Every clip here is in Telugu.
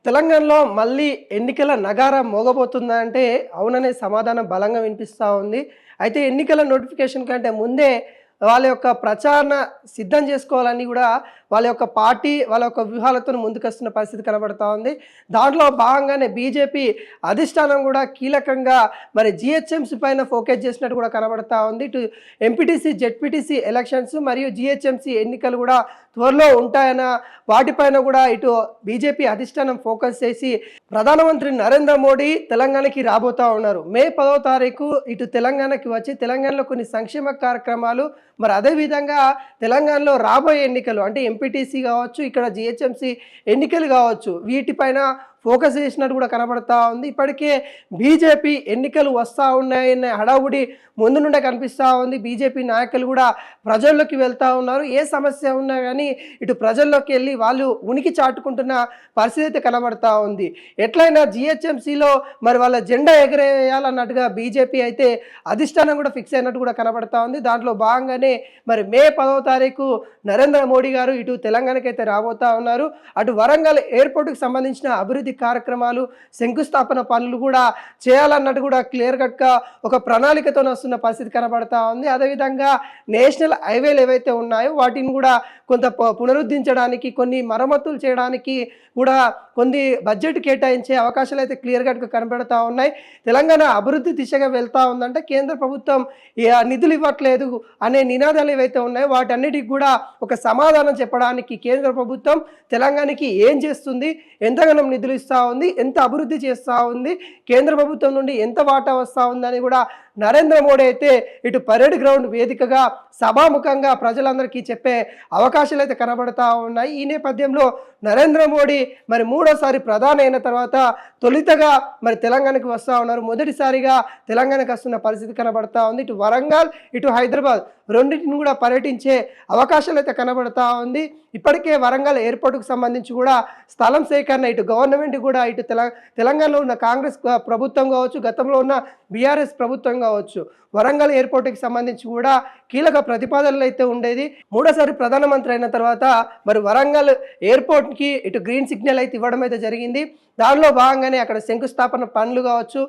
తెలంగాణలో మళ్ళీ ఎన్నికల నగారా మోగబోతుందా అంటే అవుననే సమాధానం బలంగా వినిపిస్తూ ఉంది. అయితే ఎన్నికల నోటిఫికేషన్ కంటే ముందే వాళ్ళ యొక్క ప్రచారణ సిద్ధం చేసుకోవాలని కూడా వాళ్ళ యొక్క పార్టీ వాళ్ళ యొక్క వ్యూహాలతో ముందుకొస్తున్న పరిస్థితి కనబడతా ఉంది. దాంట్లో భాగంగానే బీజేపీ అధిష్టానం కూడా కీలకంగా మరి జీహెచ్ఎంసీ పైన ఫోకస్ చేసినట్టు కూడా కనబడతా ఉంది. ఇటు ఎంపీటీసీ జెడ్పీటీసీ ఎలక్షన్స్ మరియు జీహెచ్ఎంసీ ఎన్నికలు కూడా త్వరలో ఉంటాయన్న వాటిపైన కూడా ఇటు బీజేపీ అధిష్టానం ఫోకస్ చేసి ప్రధానమంత్రి నరేంద్ర మోడీ తెలంగాణకి రాబోతా ఉన్నారు. మే 10వ తారీఖు ఇటు తెలంగాణకి వచ్చి తెలంగాణలో కొన్ని సంక్షేమ కార్యక్రమాలు మరి అదేవిధంగా తెలంగాణలో రాబోయే ఎన్నికలు అంటే ఎంపీటీసీ కావచ్చు, ఇక్కడ జిహెచ్ఎంసీ ఎన్నికలు కావచ్చు, వీటిపైన ఫోకస్ చేసినట్టు కూడా కనబడతా ఉంది. ఇప్పటికే బీజేపీ ఎన్నికలు వస్తూ ఉన్నాయన్న హడావుడి ముందు నుండే కనిపిస్తూ ఉంది. బీజేపీ నాయకులు కూడా ప్రజల్లోకి వెళ్తూ ఉన్నారు. ఏ సమస్య ఉన్నా కానీ ఇటు ప్రజల్లోకి వెళ్ళి వాళ్ళు ఉనికి చాటుకుంటున్న పరిస్థితి అయితే కనబడతా ఉంది. ఎట్లయినా జిహెచ్ఎంసీలో మరి వాళ్ళ జెండా ఎగరేయాలన్నట్టుగా బీజేపీ అయితే అధిష్టానం కూడా ఫిక్స్ అయినట్టు కూడా కనబడతా ఉంది. దాంట్లో భాగంగానే మరి మే 10వ తారీఖు నరేంద్ర మోడీ గారు ఇటు తెలంగాణకి అయితే రాబోతా ఉన్నారు. అటు వరంగల్ ఎయిర్పోర్ట్కి సంబంధించిన అభివృద్ధి కార్యక్రమాలు శంకుస్థాపన పనులు కూడా చేయాలన్నట్టు కూడా క్లియర్ కట్గా ఒక ప్రణాళికతో వస్తున్న పరిస్థితి కనబడతా ఉంది. అదేవిధంగా నేషనల్ హైవేలు ఏవైతే ఉన్నాయో వాటిని కూడా కొంత పునరుద్ధరించడానికి, కొన్ని మరమ్మతులు చేయడానికి కూడా కొన్ని బడ్జెట్ కేటాయించే అవకాశాలు అయితే క్లియర్ కట్గా కనబడతా ఉన్నాయి. తెలంగాణ అభివృద్ధి దిశగా వెళ్తూ ఉందంటే కేంద్ర ప్రభుత్వం నిధులు ఇవ్వట్లేదు అనే నినాదాలు ఏవైతే ఉన్నాయో వాటన్నిటికి కూడా ఒక సమాధానం చెప్పడానికి కేంద్ర ప్రభుత్వం తెలంగాణకి ఏం చేస్తుంది, ఎంతగానో నిధులు ఇస్తూ ఉంది, ఎంత అభివృద్ధి చేస్తూ ఉంది, కేంద్ర ప్రభుత్వం నుండి ఎంత వాటా వస్తూ ఉందని కూడా నరేంద్ర మోడీ అయితే ఇటు పరేడ్ గ్రౌండ్ వేదికగా సభాముఖంగా ప్రజలందరికీ చెప్పే అవకాశాలు అయితే కనబడతా ఉన్నాయి. ఈ నేపథ్యంలో నరేంద్ర మోడీ మరి మూడోసారి ప్రధాని అయిన తర్వాత తొలితగా మరి తెలంగాణకు వస్తూ ఉన్నారు. మొదటిసారిగా తెలంగాణకు వస్తున్న పరిస్థితి కనబడతా ఉంది. ఇటు వరంగల్ ఇటు హైదరాబాద్ రెండింటిని కూడా పర్యటించే అవకాశాలు అయితే కనబడతా ఉంది. ఇప్పటికే వరంగల్ ఎయిర్పోర్ట్కు సంబంధించి కూడా స్థలం సేకరణ ఇటు గవర్నమెంట్ కూడా ఇటు తెలంగాణలో ఉన్న కాంగ్రెస్ ప్రభుత్వం కావచ్చు, గతంలో ఉన్న బీఆర్ఎస్ ప్రభుత్వం కావచ్చు, వరంగల్ ఎయిర్పోర్ట్కి సంబంధించి కూడా కీలక ప్రతిపాదనలు అయితే ఉండేది. మూడోసారి ప్రధానమంత్రి అయిన తర్వాత మరి వరంగల్ ఎయిర్పోర్ట్కి ఇటు గ్రీన్ సిగ్నల్ అయితే ఇవ్వడం అయితే జరిగింది. దానిలో భాగంగానే అక్కడ శంకుస్థాపన పనులు కావచ్చు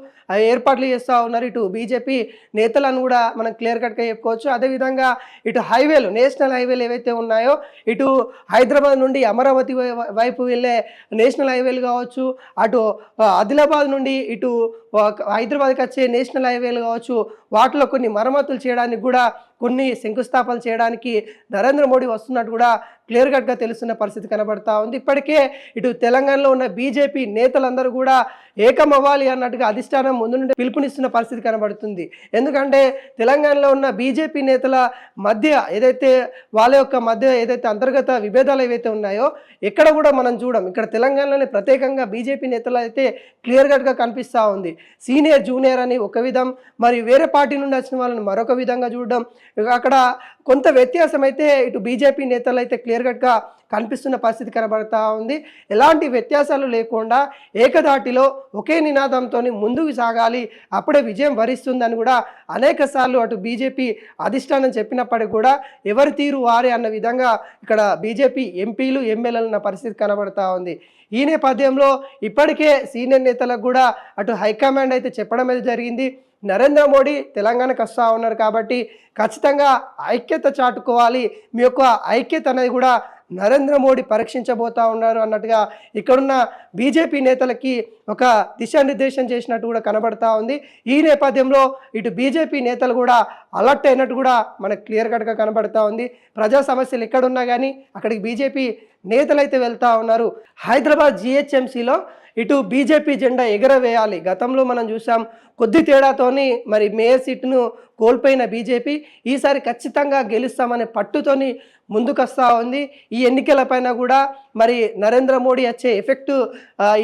ఏర్పాట్లు చేస్తూ ఉన్నారు. ఇటు బీజేపీ నేతలను కూడా మనం క్లియర్ కట్గా చెప్పుకోవచ్చు. అదేవిధంగా ఇటు హైవేలు, నేషనల్ హైవేలు ఏవైతే ఉన్నాయో ఇటు హైదరాబాద్ నుండి అమరావతి వైపు వెళ్ళే నేషనల్ హైవేలు కావచ్చు, అటు ఆదిలాబాద్ నుండి ఇటు హైదరాబాద్కి వచ్చే నేషనల్ హైవేలు కావచ్చు, వాటిలో కొన్ని మరమ్మతులు చేయడానికి కూడా కొన్ని శంకుస్థాపనలు చేయడానికి నరేంద్ర మోడీ వస్తున్నట్టు కూడా క్లియర్ కట్గా తెలుస్తున్న పరిస్థితి కనబడతా ఉంది. ఇప్పటికే ఇటు తెలంగాణలో ఉన్న బీజేపీ నేతలందరూ కూడా ఏకమవ్వాలి అన్నట్టుగా అధిష్టానం ముందు నుండి పిలుపునిస్తున్న పరిస్థితి కనబడుతుంది. ఎందుకంటే తెలంగాణలో ఉన్న బీజేపీ నేతల మధ్య ఏదైతే వాళ్ళ యొక్క మధ్య ఏదైతే అంతర్గత విభేదాలు ఏవైతే ఉన్నాయో ఎక్కడ కూడా మనం చూడం. ఇక్కడ తెలంగాణలోనే ప్రత్యేకంగా బీజేపీ నేతలు అయితే క్లియర్ కట్గా కనిపిస్తూ ఉంది. సీనియర్ జూనియర్ అని ఒక విధం, మరి వేరే పార్టీ నుండి వచ్చిన వాళ్ళని మరొక విధంగా చూడడం, అక్కడ కొంత వ్యత్యాసం అయితే ఇటు బీజేపీ నేతలు అయితే క్లియర్ కట్గా కనిపిస్తున్న పరిస్థితి కనబడతా ఉంది. ఎలాంటి వ్యత్యాసాలు లేకుండా ఏకధాటిలో ఒకే నినాదంతో ముందుకు సాగాలి, అప్పుడే విజయం వరిస్తుందని కూడా అనేక సార్లు అటు బీజేపీ అధిష్టానం చెప్పినప్పటికీ కూడా ఎవరి తీరు వారే అన్న విధంగా ఇక్కడ బీజేపీ ఎంపీలు ఎమ్మెల్యేలు ఉన్న పరిస్థితి కనబడతా ఉంది. ఈ నేపథ్యంలో ఇప్పటికే సీనియర్ నేతలకు కూడా అటు హైకమాండ్ అయితే చెప్పడం అయితే జరిగింది. నరేంద్ర మోడీ తెలంగాణకు వస్తూ ఉన్నారు కాబట్టి ఖచ్చితంగా ఐక్యత చాటుకోవాలి, మీ యొక్క ఐక్యత అనేది కూడా నరేంద్ర మోడీ పరీక్షించబోతా ఉన్నారు అన్నట్టుగా ఇక్కడున్న బీజేపీ నేతలకి ఒక దిశానిర్దేశం చేసినట్టు కూడా కనబడతా ఉంది. ఈ నేపథ్యంలో ఇటు బీజేపీ నేతలు కూడా అలర్ట్ అయినట్టు కూడా మనకు క్లియర్ కట్గా కనబడతా ఉంది. ప్రజా సమస్యలు ఎక్కడున్నా కానీ అక్కడికి బీజేపీ నేతలు అయితే వెళ్తూ ఉన్నారు. హైదరాబాద్ జిహెచ్ఎంసీలో ఇటు బీజేపీ జెండా ఎగరవేయాలి. గతంలో మనం చూసాం, కొద్ది తేడాతోని మరి మేయర్ సీటును కోల్పోయిన బీజేపీ ఈసారి ఖచ్చితంగా గెలుస్తామనే పట్టుతోని ముందుకొస్తూ ఉంది. ఈ ఎన్నికలపైన కూడా మరి నరేంద్ర మోడీ వచ్చే ఎఫెక్ట్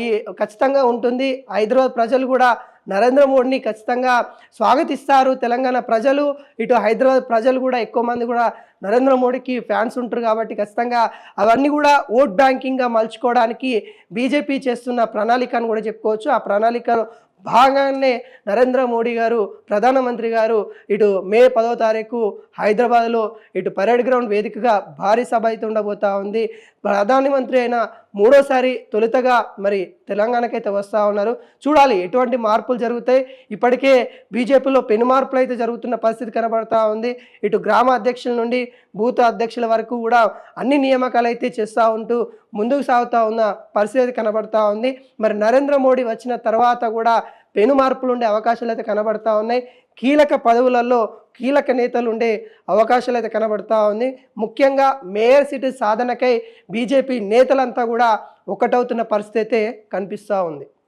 ఈ ఖచ్చితంగా ఉంటుంది. హైదరాబాద్ ప్రజలు కూడా నరేంద్ర మోడీని ఖచ్చితంగా స్వాగతిస్తారు. తెలంగాణ ప్రజలు ఇటు హైదరాబాద్ ప్రజలు కూడా ఎక్కువ మంది కూడా నరేంద్ర మోడీకి ఫ్యాన్స్ ఉంటారు కాబట్టి ఖచ్చితంగా అవన్నీ కూడా ఓట్ బ్యాంకింగ్గా మలుచుకోవడానికి బీజేపీ చేస్తున్న ప్రణాళిక అని కూడా చెప్పుకోవచ్చు. ఆ ప్రణాళికలో భాగంగానే నరేంద్ర మోడీ గారు ప్రధానమంత్రి గారు ఇటు మే 10వ తారీఖు హైదరాబాద్లో ఇటు పరేడ్ గ్రౌండ్ వేదికగా భారీ సభ అయితే ఉండబోతా ఉంది. ప్రధానమంత్రి అయిన మూడోసారి తొలుతగా మరి తెలంగాణకైతే వస్తూ ఉన్నారు. చూడాలి ఎటువంటి మార్పులు జరుగుతాయి. ఇప్పటికే బీజేపీలో పెను మార్పులు అయితే జరుగుతున్న పరిస్థితి కనబడతా ఉంది. ఇటు గ్రామ అధ్యక్షుల నుండి బూత్ అధ్యక్షుల వరకు కూడా అన్ని నియామకాలు అయితే చేస్తూ ఉంటూ ముందుకు సాగుతూ ఉన్న పరిస్థితి కనబడతా ఉంది. మరి నరేంద్ర మోడీ వచ్చిన తర్వాత కూడా పెను మార్పులు ఉండే అవకాశాలు అయితే కనబడతా ఉన్నాయి. కీలక పదవులలో కీలక నేతలు ఉండే అవకాశాలు అయితే కనబడతా ఉంది. ముఖ్యంగా మేయర్ సీటు సాధనకై బీజేపీ నేతలంతా కూడా ఒకటవుతున్న పరిస్థితి అయితే కనిపిస్తూ ఉంది.